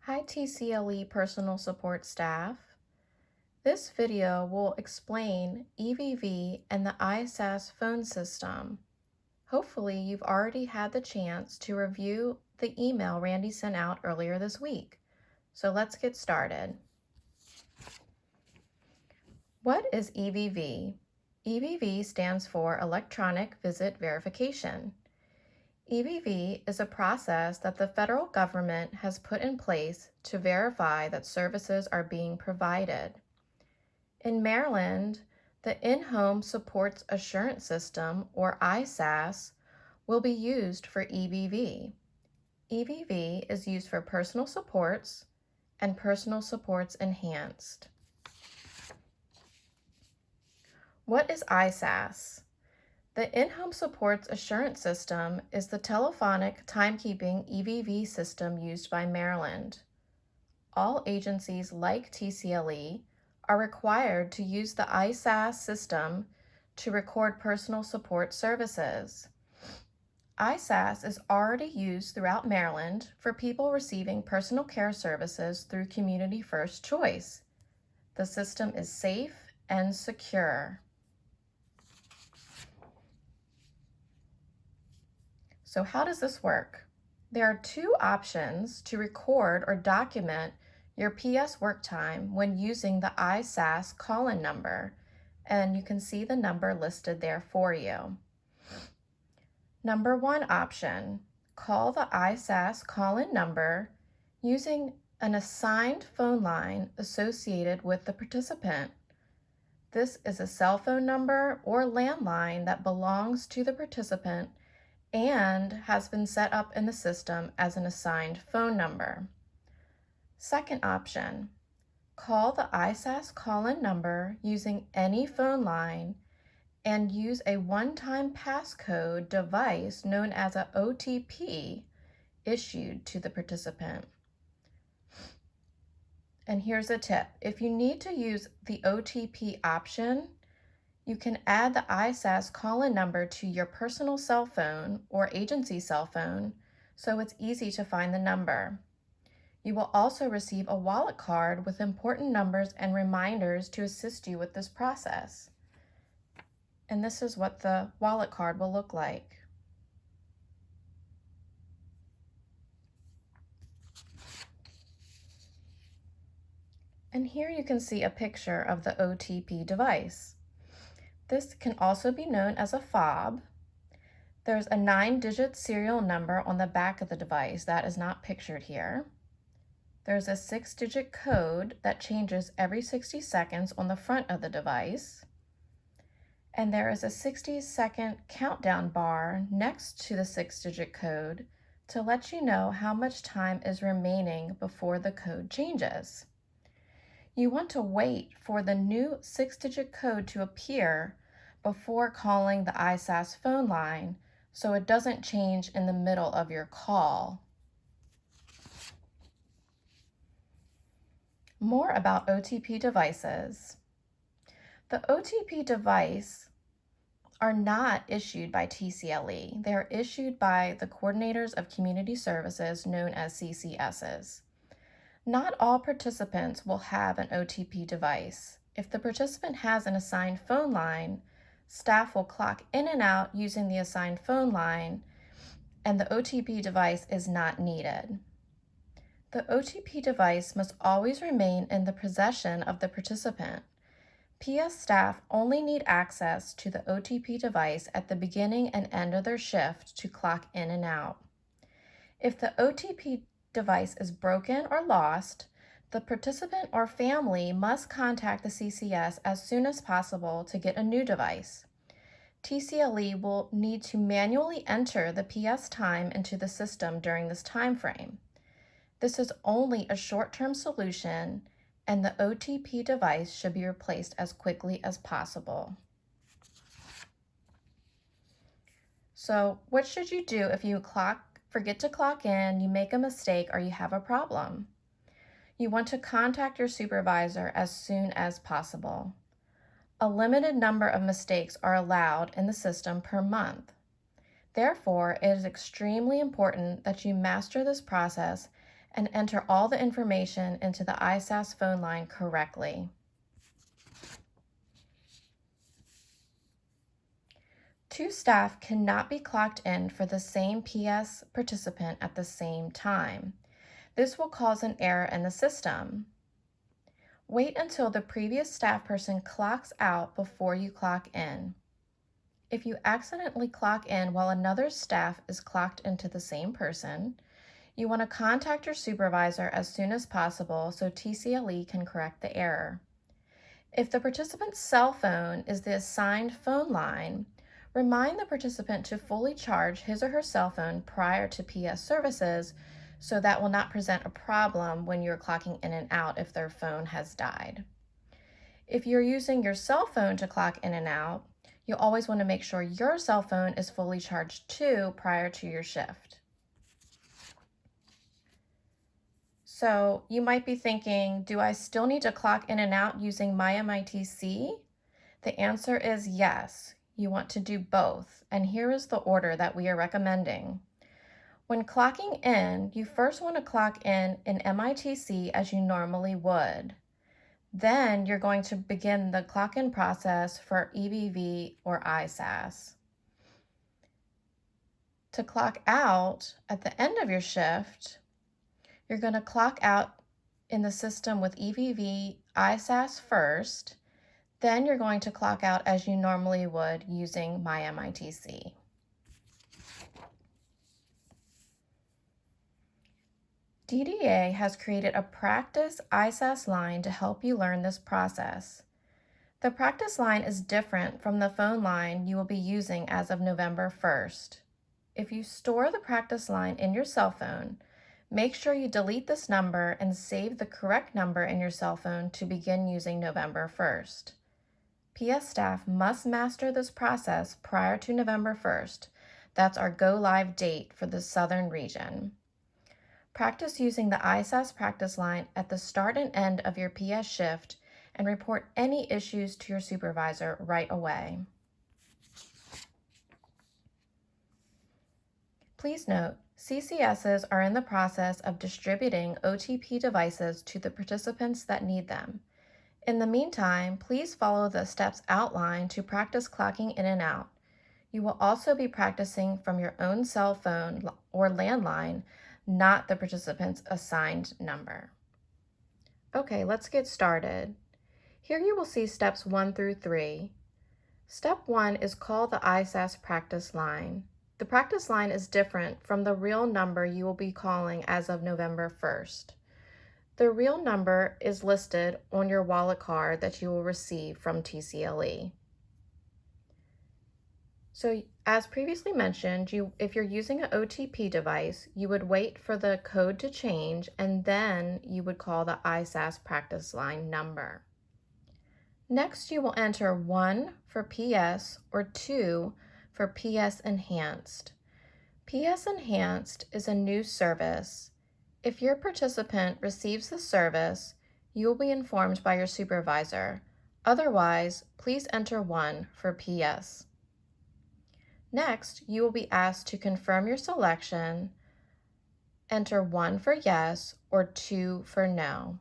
Hi TCLE personal support staff. This video will explain EVV and the ISAS phone system. Hopefully you've already had the chance to review the email Randy sent out earlier this week. So let's get started. What is EVV? EVV stands for Electronic Visit Verification. EVV is a process that the federal government has put in place to verify that services are being provided. In Maryland, the In-Home Supports Assurance System, or ISAS, will be used for EVV. EVV is used for Personal Supports and Personal Supports Enhanced. What is ISAS? The In-Home Supports Assurance System is the telephonic timekeeping EVV system used by Maryland. All agencies like TCLE are required to use the ISAS system to record personal support services. ISAS is already used throughout Maryland for people receiving personal care services through Community First Choice. The system is safe and secure. So how does this work? There are two options to record or document your PS work time when using the ISAS call-in number, and you can see the number listed there for you. Number one option, call the ISAS call-in number using an assigned phone line associated with the participant. This is a cell phone number or landline that belongs to the participant and has been set up in the system as an assigned phone number. Second option, call the ISAS call-in number using any phone line and use a one-time passcode device known as an OTP issued to the participant. And here's a tip. If you need to use the OTP option, you can add the ISAS call-in number to your personal cell phone or agency cell phone, so it's easy to find the number. You will also receive a wallet card with important numbers and reminders to assist you with this process. And this is what the wallet card will look like. And here you can see a picture of the OTP device. This can also be known as a fob. There's a 9-digit serial number on the back of the device that is not pictured here. There's a 6-digit code that changes every 60 seconds on the front of the device. And there is a 60-second countdown bar next to the 6-digit code to let you know how much time is remaining before the code changes. You want to wait for the new 6-digit code to appear before calling the ISAS phone line so it doesn't change in the middle of your call. More about OTP devices. The OTP device are not issued by TCLE. They are issued by the Coordinators of Community Services, known as CCSs. Not all participants will have an OTP device. If the participant has an assigned phone line, staff will clock in and out using the assigned phone line, and the OTP device is not needed. The OTP device must always remain in the possession of the participant. PS staff only need access to the OTP device at the beginning and end of their shift to clock in and out. If the OTP device is broken or lost, the participant or family must contact the CCS as soon as possible to get a new device. TCLE will need to manually enter the PS time into the system during this time frame. This is only a short-term solution, and the OTP device should be replaced as quickly as possible. So what should you do if you forget to clock in, you make a mistake, or you have a problem? You want to contact your supervisor as soon as possible. A limited number of mistakes are allowed in the system per month. Therefore, it is extremely important that you master this process and enter all the information into the ISAS phone line correctly. Two staff cannot be clocked in for the same PS participant at the same time. This will cause an error in the system. Wait until the previous staff person clocks out before you clock in. If you accidentally clock in while another staff is clocked into the same person, you want to contact your supervisor as soon as possible so TCLE can correct the error. If the participant's cell phone is the assigned phone line, remind the participant to fully charge his or her cell phone prior to PS services so that will not present a problem when you're clocking in and out if their phone has died. If you're using your cell phone to clock in and out, you always want to make sure your cell phone is fully charged too prior to your shift. So you might be thinking, do I still need to clock in and out using MyMITC? The answer is yes. You want to do both, and here is the order that we are recommending. When clocking in, you first want to clock in MITC as you normally would. Then you're going to begin the clock-in process for EVV or ISAS. To clock out at the end of your shift, you're going to clock out in the system with EVV ISAS first, then you're going to clock out as you normally would using MyMITC. DDA has created a practice ISAS line to help you learn this process. The practice line is different from the phone line you will be using as of November 1st. If you store the practice line in your cell phone, make sure you delete this number and save the correct number in your cell phone to begin using November 1st. PS staff must master this process prior to November 1st. That's our go live date for the southern region. Practice using the ISAS practice line at the start and end of your PS shift and report any issues to your supervisor right away. Please note, CCSs are in the process of distributing OTP devices to the participants that need them. In the meantime, please follow the steps outlined to practice clocking in and out. You will also be practicing from your own cell phone or landline, not the participant's assigned number. Okay, let's get started. Here you will see steps 1 through 3. Step 1 is called the ISAS practice line. The practice line is different from the real number you will be calling as of November 1st. The real number is listed on your wallet card that you will receive from TCLE. So as previously mentioned, if you're using an OTP device, you would wait for the code to change and then you would call the ISAS practice line number. Next, you will enter 1 for PS or 2 for PS Enhanced. PS Enhanced is a new service. If your participant receives the service, you will be informed by your supervisor. Otherwise, please enter 1 for PS. Next, you will be asked to confirm your selection, enter 1 for yes or 2 for no.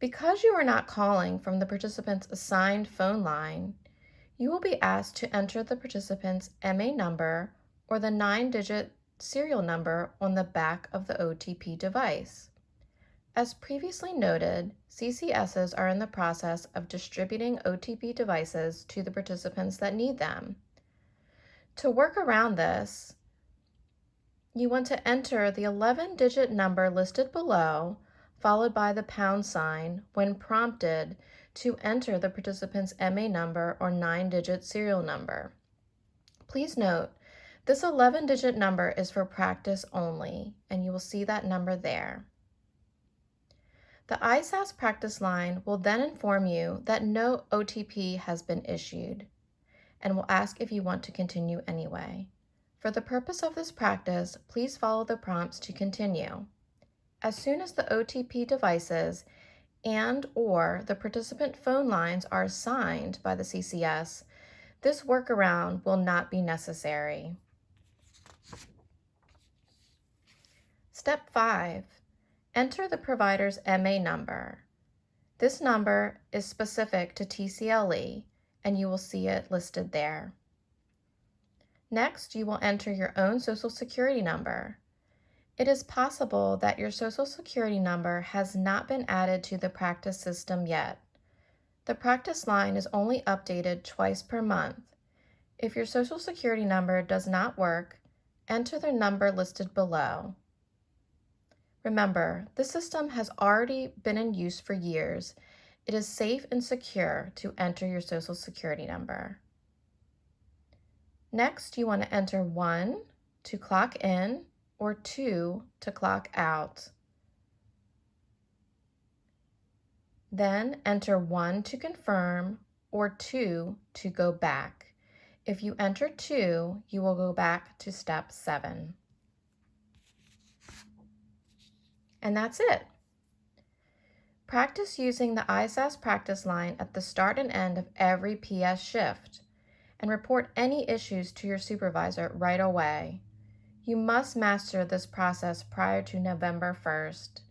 Because you are not calling from the participant's assigned phone line, you will be asked to enter the participant's MA number or the 9-digit serial number on the back of the OTP device. As previously noted, CCSs are in the process of distributing OTP devices to the participants that need them. To work around this, you want to enter the 11-digit number listed below, followed by the # when prompted to enter the participant's MA number or 9-digit serial number. Please note, this 11-digit number is for practice only, and you will see that number there. The ISAS practice line will then inform you that no OTP has been issued and will ask if you want to continue anyway. For the purpose of this practice, please follow the prompts to continue. As soon as the OTP devices and/or the participant phone lines are assigned by the CCS, This workaround will not be necessary. Step 5. Enter the provider's MA number. This number is specific to TCLE, and you will see it listed there. Next, you will enter your own Social Security number. It is possible that your Social Security number has not been added to the practice system yet. The practice line is only updated twice per month. If your Social Security number does not work, enter the number listed below. Remember, the system has already been in use for years. It is safe and secure to enter your Social Security number. Next, you want to enter 1 to clock in or 2 to clock out. Then enter 1 to confirm or 2 to go back. If you enter 2, you will go back to step 7. And that's it. Practice using the ISAS practice line at the start and end of every PS shift, and report any issues to your supervisor right away. You must master this process prior to November 1st.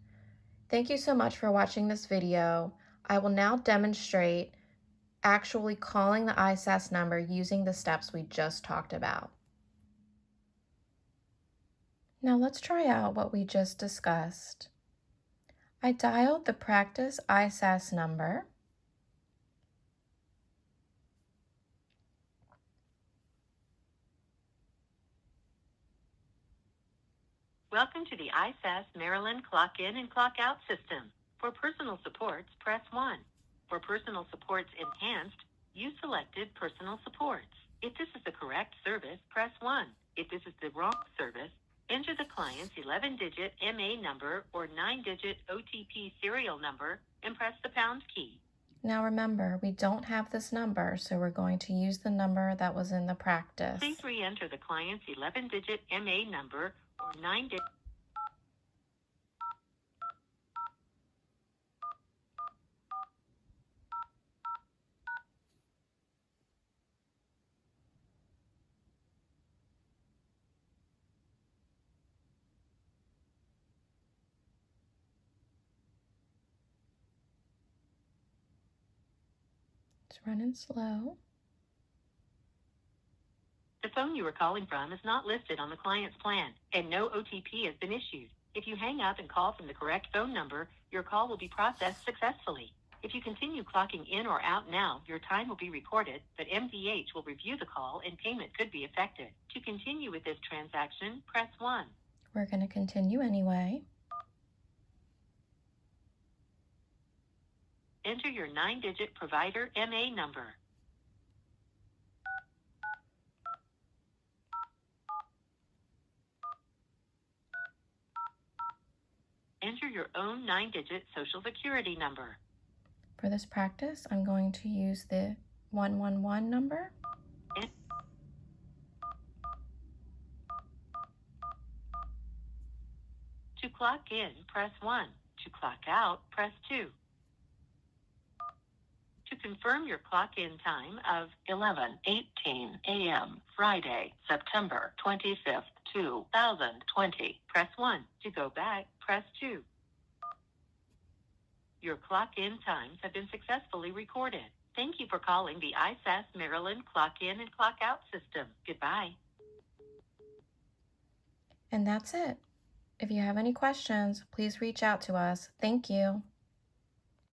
Thank you so much for watching this video. I will now demonstrate actually calling the ISAS number using the steps we just talked about. Now let's try out what we just discussed. I dialed the practice ISAS number. Welcome to the ISAS Maryland Clock In and Clock Out system. For personal supports, press 1. For personal supports enhanced, you selected personal supports. If this is the correct service, press 1. If this is the wrong service, enter the client's 11-digit MA number or 9-digit OTP serial number and press the pound key. Now remember, we don't have this number, so we're going to use the number that was in the practice. Please re-enter the client's 11-digit MA number or 9-digit. It's running slow. The phone you are calling from is not listed on the client's plan, and no OTP has been issued. If you hang up and call from the correct phone number, your call will be processed successfully. If you continue clocking in or out now, your time will be recorded, but MDH will review the call and payment could be affected. To continue with this transaction, press 1. We're going to continue anyway. Enter your 9-digit provider MA number. Enter your own 9-digit Social Security number. For this practice, I'm going to use the 111 number. To clock in, press 1. To clock out, press 2. To confirm your clock-in time of 11:18 a.m. Friday, September 25th, 2020, press 1. To go back, press 2. Your clock-in times have been successfully recorded. Thank you for calling the ISAS Maryland Clock In and Clock Out system. Goodbye. And that's it. If you have any questions, please reach out to us. Thank you.